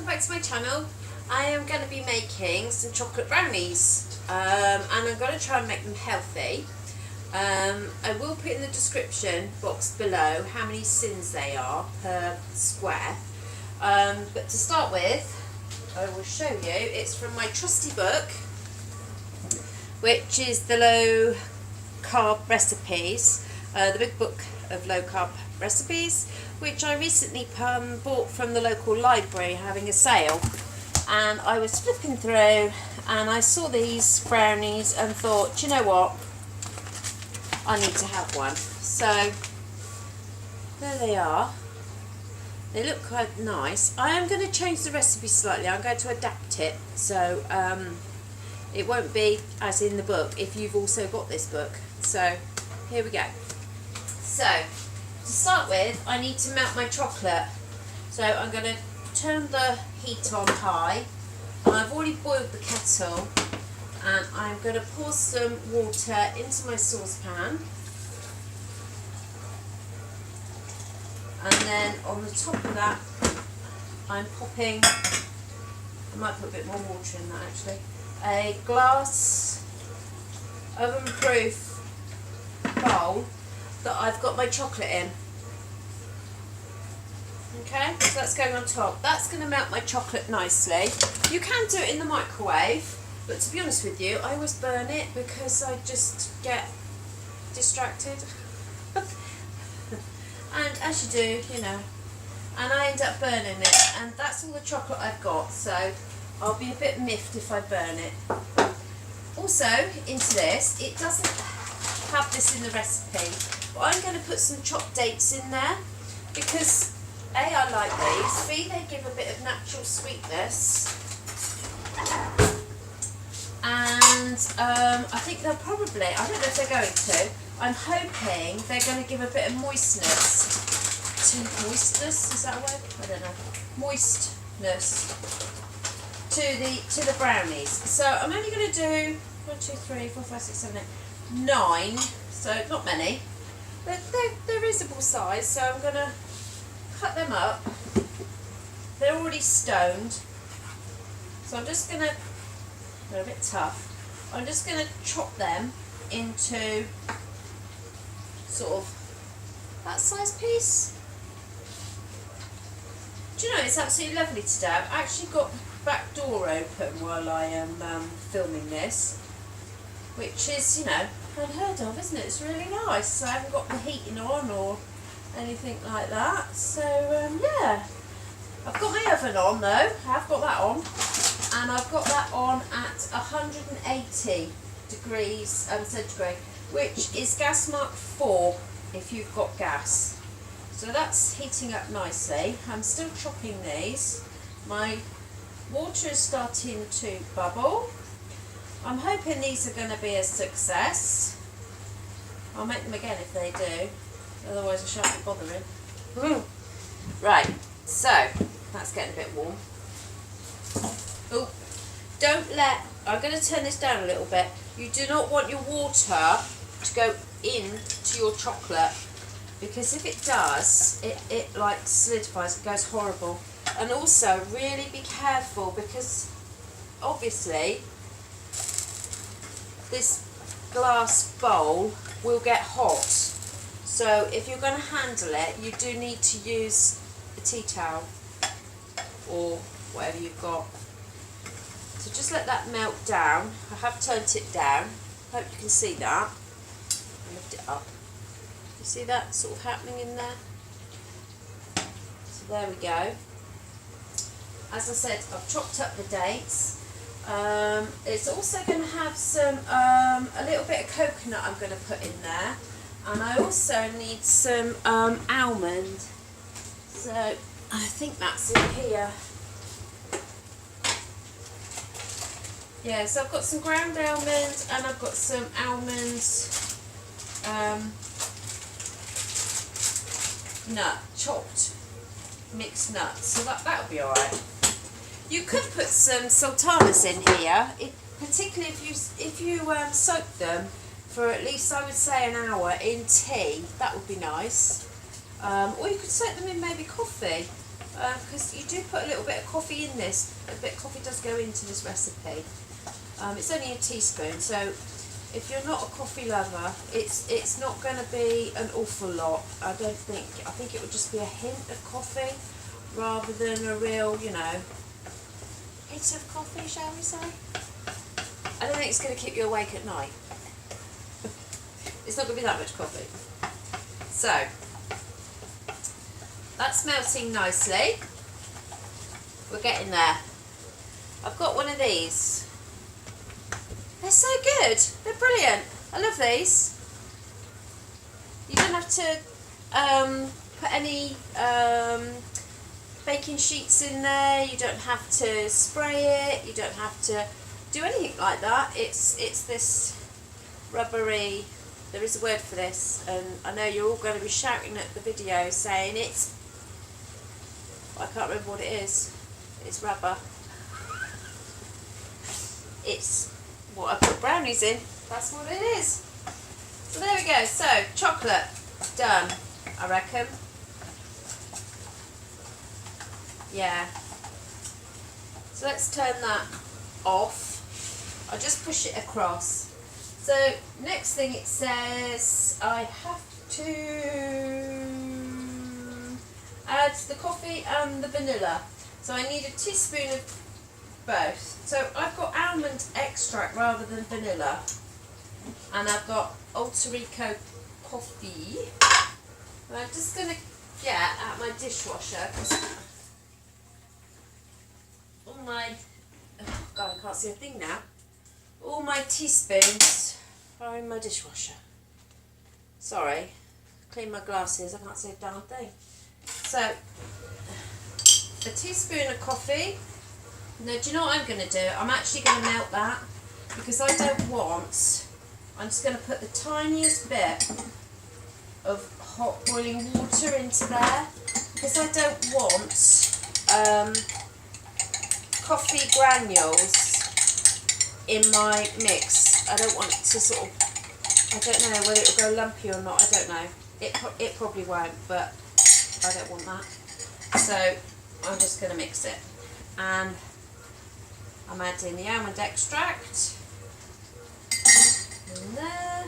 welcome back to my channel. I am going to be making some chocolate brownies and I'm going to try and make them healthy. I will put in the description box below how many sins they are per square, but to start with I will show you, it's from my trusty book, which is the low carb recipes, the big book of low carb recipes, which I recently bought from the local library having a sale, and I was flipping through and I saw these brownies and thought, you know what, I need to have one. So there they are. They look quite nice. I am going to change the recipe slightly. I'm going to adapt it so it won't be as in the book if you've also got this book. So here we go. So to start with, I need to melt my chocolate. So I'm going to turn the heat on high. And I've already boiled the kettle, and I'm going to pour some water into my saucepan. And then on the top of that, I'm popping, I might put a bit more water in that actually, a glass oven-proof bowl that I've got my chocolate in. Okay, so that's going on top. That's going to melt my chocolate nicely. You can do it in the microwave, but to be honest with you, I always burn it because I just get distracted. And as you do, you know, and I end up burning it, and that's all the chocolate I've got, so I'll be a bit miffed if I burn it. Also, into this, it doesn't have this in the recipe, but I'm going to put some chopped dates in there because A, I like these, B, they give a bit of natural sweetness, and I think they'll probably, I don't know if they're going to, I'm hoping they're going to give a bit of moistness is that a word? I don't know. Moistness to the brownies. So I'm only going to do 1, 2, 3, 4, 5, 6, 7, 8, 9. So not many, but they're reasonable size. So I'm going to cut them up. They're already stoned, so I'm just going to, they're a bit tough, I'm just going to chop them into sort of that size piece. Do you know, it's absolutely lovely today. I've actually got the back door open while I am filming this, which is, you know, unheard of, isn't it? It's really nice. So I haven't got the heating on or anything like that. So yeah, I've got my oven on though. I've got that on, and I've got that on at 180 degrees centigrade, which is gas mark 4 if you've got gas. So that's heating up nicely. I'm still chopping these. My water is starting to bubble. I'm hoping these are going to be a success. I'll make them again if they do, otherwise I shan't be bothering. Right, so that's getting a bit warm. Oh, don't let, I'm going to turn this down a little bit. You do not want your water to go into your chocolate, because if it does, it like solidifies, it goes horrible. And also really be careful, because obviously this glass bowl will get hot, so if you're going to handle it, you do need to use a tea towel or whatever you've got. So just let that melt down. I have turned it down. Hope you can see that. I'll lift it up. You see that sort of happening in there? So there we go. As I said, I've chopped up the dates. It's also going to have some, a little bit of coconut I'm going to put in there. And I also need some almond. So I think that's in here. Yeah, so I've got some ground almond and I've got some almonds, nut, chopped mixed nuts, so that'll be alright. You could put some sultanas in here, particularly if you soak them for at least, I would say, an hour in tea. That would be nice. Or you could soak them in maybe coffee. because you do put a little bit of coffee in this. A bit of coffee does go into this recipe. It's only a teaspoon, so if you're not a coffee lover, it's not going to be an awful lot. I think it would just be a hint of coffee rather than a real, hint of coffee, shall we say? I don't think it's going to keep you awake at night. It's not going to be that much coffee. So, that's melting nicely. We're getting there. I've got one of these. They're so good. They're brilliant. I love these. You don't have to put any baking sheets in there. You don't have to spray it. You don't have to do anything like that. It's this rubbery. There is a word for this, and I know you're all going to be shouting at the video saying it's. I can't remember what it is. It's rubber. It's what I put brownies in. That's what it is. So there we go. So chocolate done, I reckon. Yeah. So let's turn that off. I'll just push it across. So next thing it says I have to add the coffee and the vanilla. So I need a teaspoon of both. So I've got almond extract rather than vanilla, and I've got Alter Rico coffee. And I'm just going to get out my dishwasher because all my, oh God, I can't see a thing now. All my teaspoons are in my dishwasher. Sorry, clean my glasses, I can't see a darn thing. So, a teaspoon of coffee. Now, do you know what I'm going to do? I'm actually going to melt that because I don't want, I'm just going to put the tiniest bit of hot boiling water into there because I don't want coffee granules in my mix. I don't want to sort of, I don't know whether it will go lumpy or not, I don't know. It probably won't, but I don't want that. So I'm just going to mix it. And I'm adding the almond extract in there.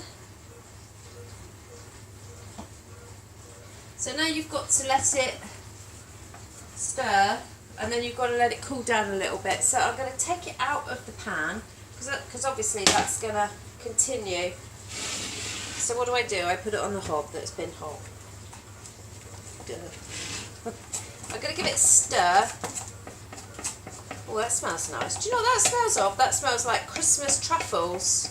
So now you've got to let it stir, and then you've got to let it cool down a little bit. So I'm going to take it out of the pan because obviously that's going to continue. So what do? I put it on the hob that's been hot. I'm going to give it a stir. Oh, that smells nice. Do you know what that smells of? That smells like Christmas truffles.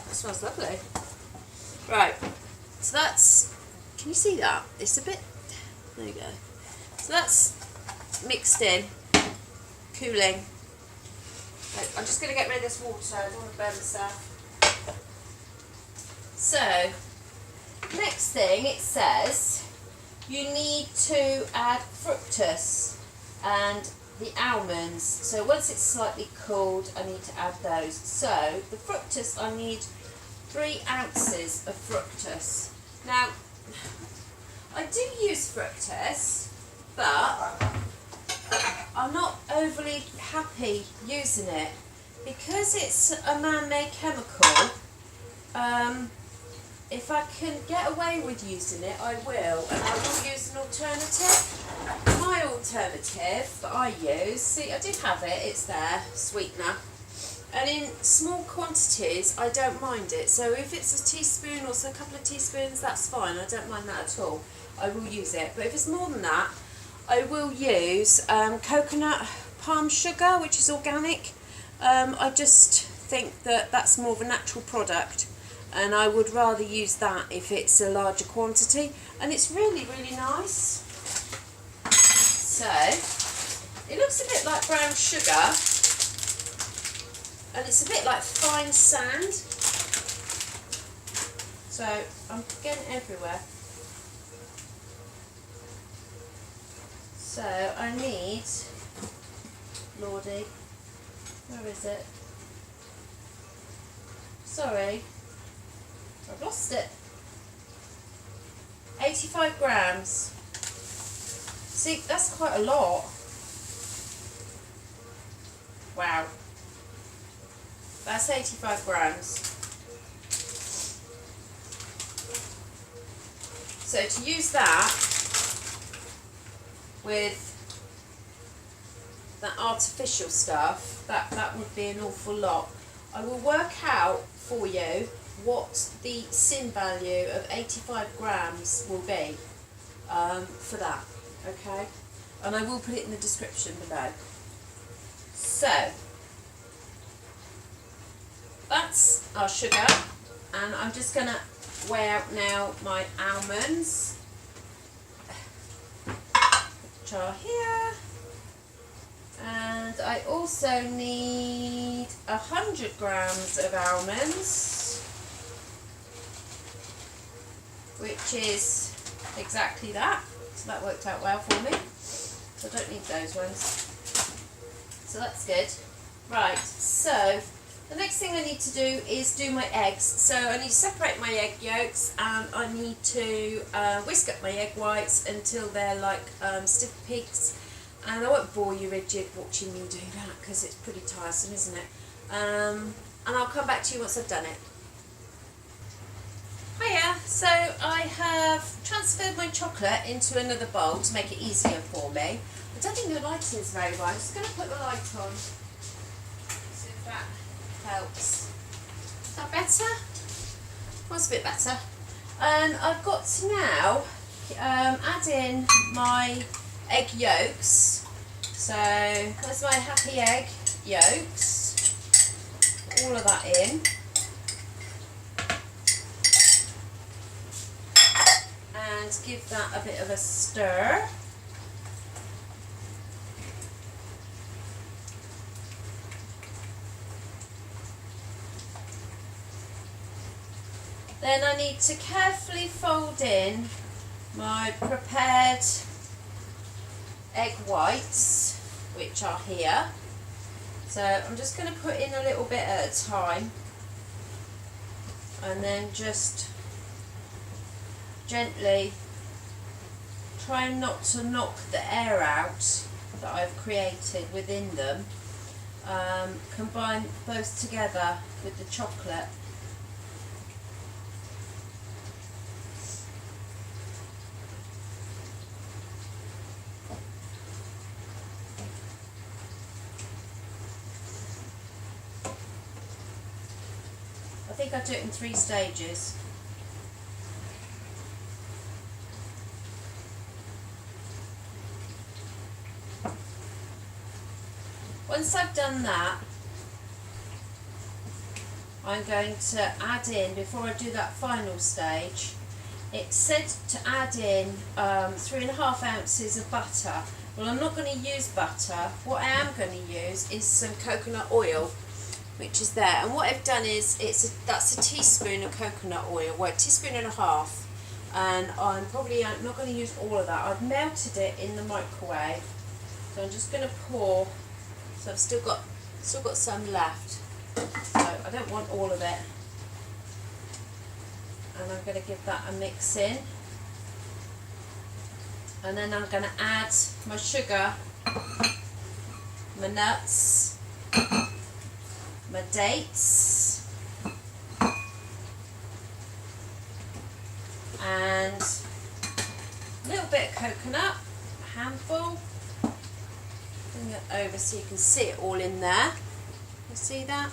That smells lovely. Right, so that's, can you see that? It's a bit, there you go. So that's mixed in, cooling. I'm just going to get rid of this water, I don't want to burn myself. So, next thing it says, you need to add fructose and the almonds. So once it's slightly cooled, I need to add those. So the fructose, I need 3 ounces of fructose. Now, I do use fructose, but I'm not overly happy using it because it's a man-made chemical. If I can get away with using it, I will, and I will use an alternative. My alternative that I use, see, I do have it, it's there, sweetener, and in small quantities I don't mind it. So if it's a teaspoon or so a couple of teaspoons, that's fine, I don't mind that at all. I will use it, but if it's more than that, I will use coconut palm sugar, which is organic. I just think that that's more of a natural product, and I would rather use that if it's a larger quantity, and it's really, really nice. So it looks a bit like brown sugar, and it's a bit like fine sand, so I'm getting it everywhere. So I need, Lordy, where is it? Sorry, I've lost it. 85 grams. See, that's quite a lot. Wow. That's 85 grams. So to use that with that artificial stuff, that would be an awful lot. I will work out for you what the sin value of 85 grams will be for that, okay? And I will put it in the description below. So, that's our sugar, and I'm just going to weigh out now my almonds, which are here. And I also need 100 grams of almonds, which is exactly that. So that worked out well for me. So I don't need those ones. So that's good. Right, so the next thing I need to do is do my eggs. So I need to separate my egg yolks, and I need to whisk up my egg whites until they're like stiff peaks. And I won't bore you rigid watching me do that because it's pretty tiresome, isn't it? And I'll come back to you once I've done it. Hiya, so I have transferred my chocolate into another bowl to make it easier for me. I don't think the lighting is very bright. I'm just going to put the light on, see if that helps. Is that better? That's a bit better. And I've got to now add in my egg yolks. So there's my happy egg yolks. Put all of that in. And give that a bit of a stir. Then I need to carefully fold in my prepared egg whites, which are here. So I'm just going to put in a little bit at a time, and then just gently try not to knock the air out that I've created within them. Combine both together with the chocolate. I think I do it in 3 stages. Once I've done that, I'm going to add in, before I do that final stage, it said to add in 3.5 ounces of butter. Well, I'm not going to use butter. What I am going to use is some coconut oil, which is there. And what I've done is, that's a teaspoon of coconut oil, well, a teaspoon and a half. And I'm probably not going to use all of that. I've melted it in the microwave. So I'm just going to pour. So I've still got some left. So I don't want all of it. And I'm going to give that a mix in. And then I'm going to add my sugar, my nuts, my dates, and a little bit of coconut, a handful. Bring it over so you can see it all in there. You see that?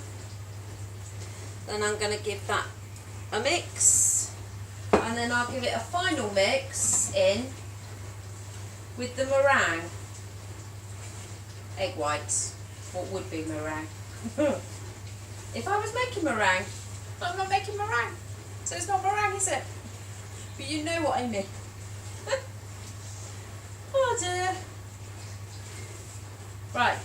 Then I'm going to give that a mix, and then I'll give it a final mix in with the meringue, egg whites, what would be meringue. If I was making meringue, I'm not making meringue, so it's not meringue, is it? But you know what I mean. Oh dear. Right,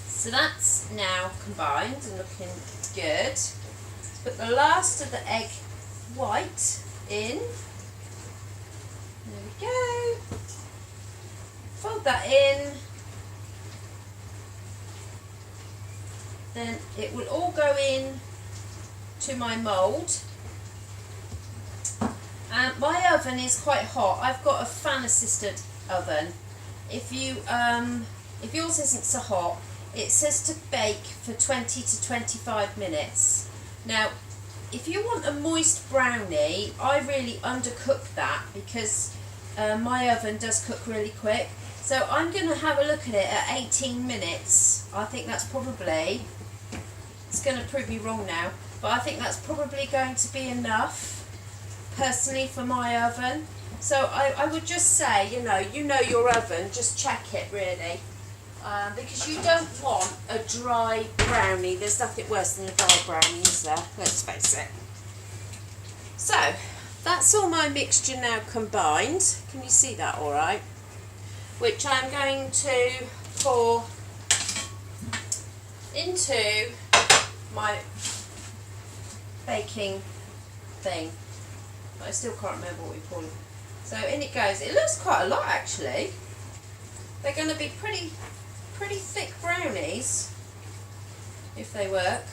so that's now combined and looking good. Let's put the last of the egg white in. There we go. Fold that in. Then it will all go in to my mould, And my oven is quite hot. I've got a fan assisted oven. If yours isn't so hot, it says to bake for 20 to 25 minutes. Now, if you want a moist brownie, I really undercook that because my oven does cook really quick. So I'm going to have a look at it at 18 minutes. I think that's probably, it's going to prove me wrong now, but I think that's probably going to be enough, personally, for my oven. So I would just say, you know your oven, just check it really. Because you don't want a dry brownie. There's nothing worse than a dry brownie, is there? Let's face it. So, that's all my mixture now combined. Can you see that all right? Which I'm going to pour into my baking thing. But I still can't remember what we poured. So in it goes. It looks quite a lot actually. They're going to be pretty thick brownies if they work.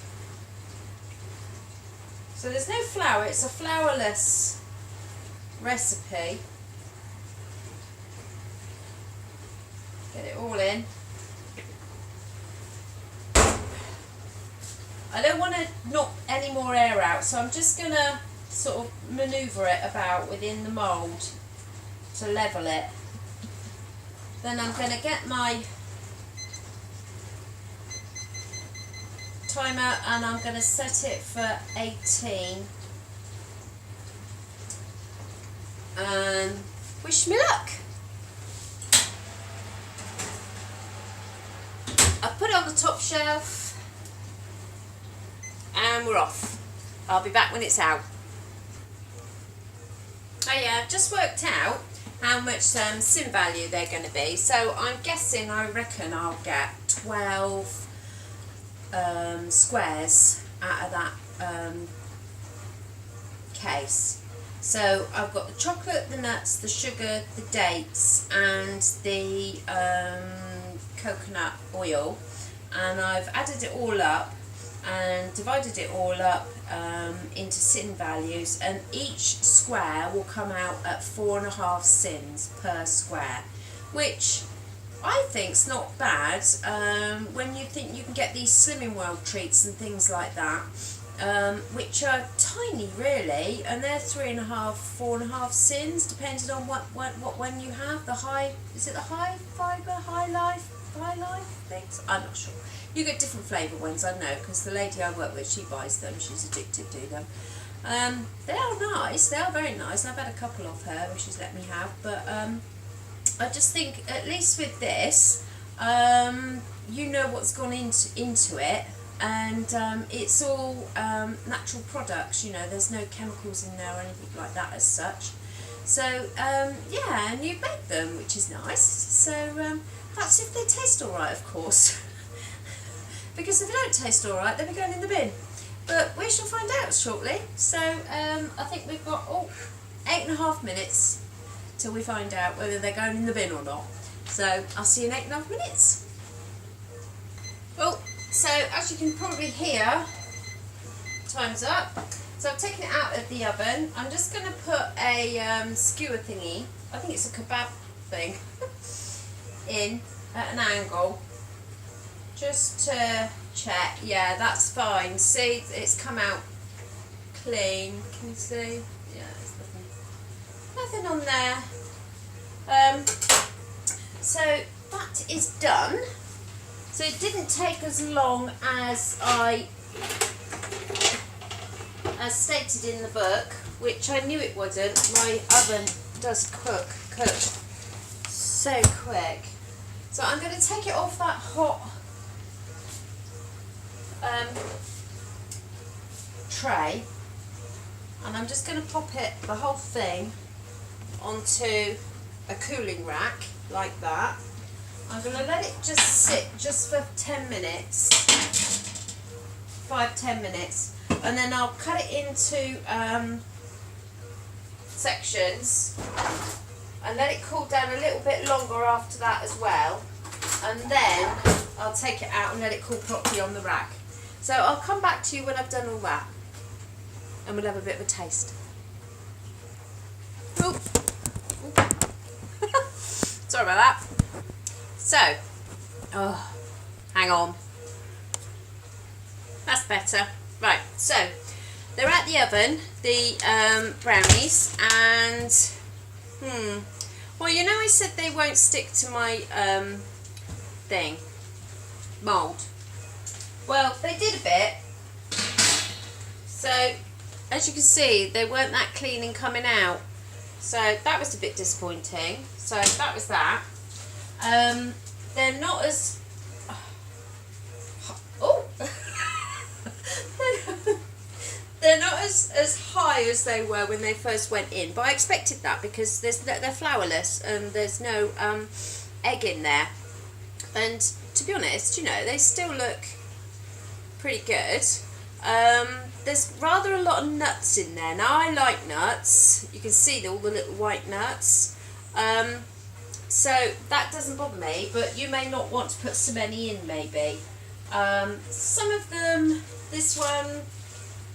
So there's no flour, it's a flourless recipe. Get it all in. I don't want to knock any more air out, so I'm just going to sort of manoeuvre it about within the mould to level it. Then I'm going to get my timer and I'm going to set it for 18 and wish me luck. I put it on the top shelf and we're off. I'll be back when it's out. Oh yeah, I've just worked out how much sim value they're going to be, so I'm guessing, I reckon I'll get 12 squares out of that case. So I've got the chocolate, the nuts, the sugar, the dates and the coconut oil, and I've added it all up and divided it all up into sin values, and each square will come out at 4.5 sins per square, which I think's not bad when you think you can get these Slimming World treats and things like that, which are tiny really, and they're 3.5, 4.5 sins depending on what one you have. The high, is it the high fibre, high life things? I'm not sure. You get different flavour ones, I know, because the lady I work with, she buys them, she's addicted to them. They are nice, they are very nice. I've had a couple of her which she's let me have, but I just think, at least with this, you know what's gone into it, and it's all natural products, you know, there's no chemicals in there or anything like that as such. So, yeah, and you bake them, which is nice. So, that's if they taste alright, of course. Because if they don't taste alright, they'll be going in the bin. But we shall find out shortly. So, I think we've got 8.5 minutes till we find out whether they're going in the bin or not. So I'll see you in 8.5 minutes. Well, so as you can probably hear, time's up. So I've taken it out of the oven. I'm just going to put a skewer thingy, I think it's a kebab thing, in at an angle, just to check. Yeah, that's fine. See, it's come out clean. Can you see? Yeah, there's nothing on there. So that is done. So it didn't take as long as as stated in the book, which I knew it wouldn't. My oven does cook so quick. So I'm going to take it off that hot tray, and I'm just going to pop the whole thing onto a cooling rack like that. I'm going to let it just sit just for 10 minutes, 5-10 minutes, and then I'll cut it into sections and let it cool down a little bit longer after that as well, and then I'll take it out and let it cool properly on the rack. So I'll come back to you when I've done all that and we'll have a bit of a taste. Oh. Sorry about that. So, oh, hang on. That's better. Right, so they're at the oven, the brownies, and well, you know I said they won't stick to my mould. Well, they did a bit. So, as you can see, they weren't that clean in coming out. So that was a bit disappointing. So that was that. They're not as they're not as high as they were when they first went in, but I expected that because they're flourless and there's no egg in there. And to be honest, you know, they still look pretty good. There's rather a lot of nuts in there. Now I like nuts. You can see all the little white nuts. So that doesn't bother me, but you may not want to put so many in maybe. Some of them, this one,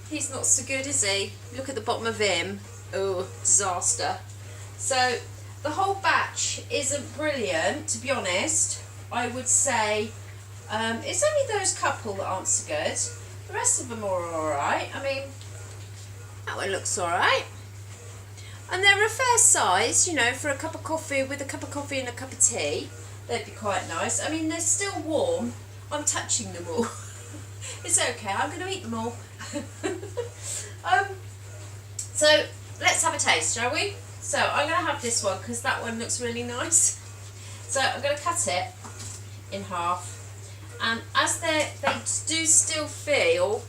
he's not so good, is he? Look at the bottom of him. Oh, disaster. So the whole batch isn't brilliant, to be honest. I would say it's only those couple that aren't so good. The rest of them are alright. I mean, that one looks alright. And they're a fair size, you know, for a cup of coffee, with a cup of coffee and a cup of tea. They'd be quite nice. I mean, they're still warm. I'm touching them all. It's okay, I'm going to eat them all. So, let's have a taste, shall we? So, I'm going to have this one because that one looks really nice. So, I'm going to cut it in half. And as they do still feel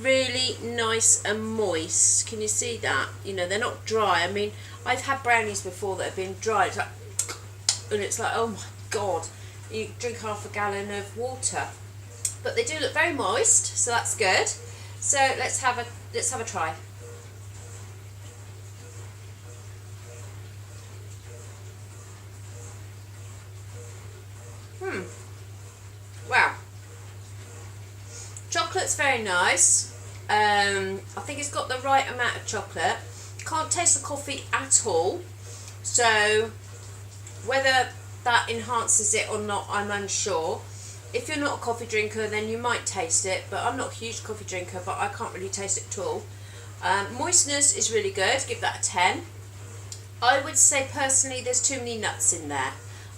really nice and moist. Can you see that? You know, they're not dry. I mean, I've had brownies before that have been dry. It's like, and it's like, oh my God, you drink half a gallon of water. But they do look very moist, so that's good. So let's have a try. Wow. Chocolate's very nice. I think it's got the right amount of chocolate. Can't taste the coffee at all. So whether that enhances it or not, I'm unsure. If you're not a coffee drinker, then you might taste it, but I'm not a huge coffee drinker, but I can't really taste it at all. Moistness is really good. Give that a 10. I would say personally there's too many nuts in there.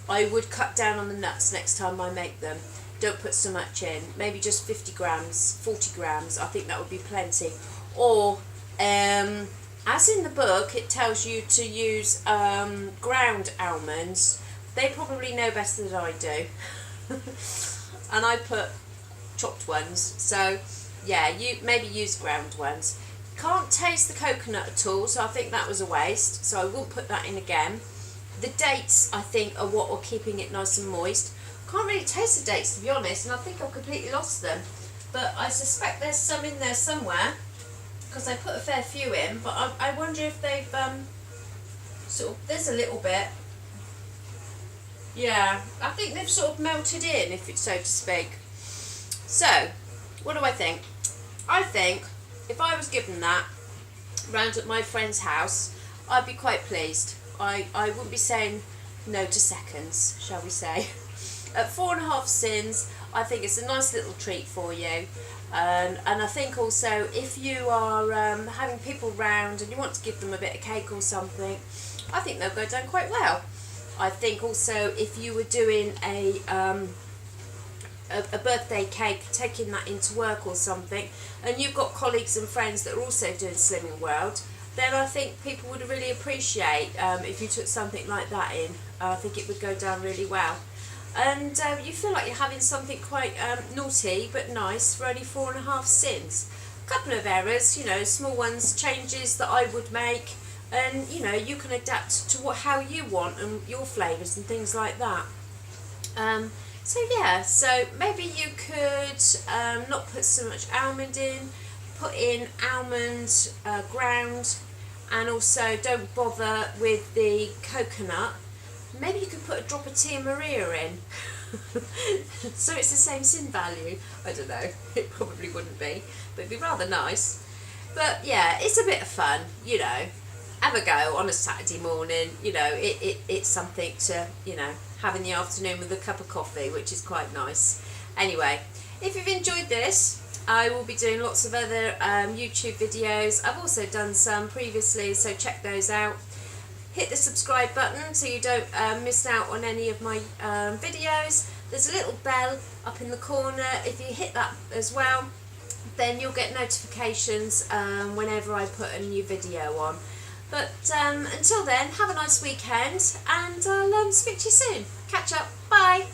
I would cut down on the nuts next time I make them. Don't put so much in. Maybe just 50 grams, 40 grams. I think that would be plenty. Or, as in the book, it tells you to use ground almonds. They probably know better than I do. And I put chopped ones. So, yeah, you maybe use ground ones. Can't taste the coconut at all, so I think that was a waste. So I won't put that in again. The dates, I think, are what are keeping it nice and moist. Can't really taste the dates, to be honest, and I think I've completely lost them. But I suspect there's some in there somewhere, because I put a fair few in, but I wonder if they've, sort of, there's a little bit. Yeah, I think they've sort of melted in, if it's so to speak. So, what do I think? I think, if I was given that round at my friend's house, I'd be quite pleased. I wouldn't be saying no to seconds, shall we say. At 4.5 sins, I think it's a nice little treat for you. And I think also if you are having people round and you want to give them a bit of cake or something, I think they'll go down quite well. I think also if you were doing a birthday cake, taking that into work or something, and you've got colleagues and friends that are also doing Slimming World, then I think people would really appreciate if you took something like that in. I think it would go down really well. And you feel like you're having something quite naughty but nice for only 4.5 sins. A couple of errors, you know, small ones, changes that I would make, and you know, you can adapt to how you want and your flavours and things like that. So yeah, so maybe you could not put so much almond in, put in almond ground, and also don't bother with the coconut. Maybe you could put a drop of Tia Maria in. So it's the same sin value. I don't know, it probably wouldn't be, but it'd be rather nice. But yeah, it's a bit of fun, you know. have a go on a Saturday morning. You know, it's something to, you know, have in the afternoon with a cup of coffee, which is quite nice. Anyway, if you've enjoyed this, I will be doing lots of other YouTube videos. I've also done some previously, so check those out. Hit the subscribe button so you don't miss out on any of my videos. There's a little bell up in the corner. If you hit that as well, then you'll get notifications whenever I put a new video on. But until then, have a nice weekend, and I'll speak to you soon. Catch up. Bye.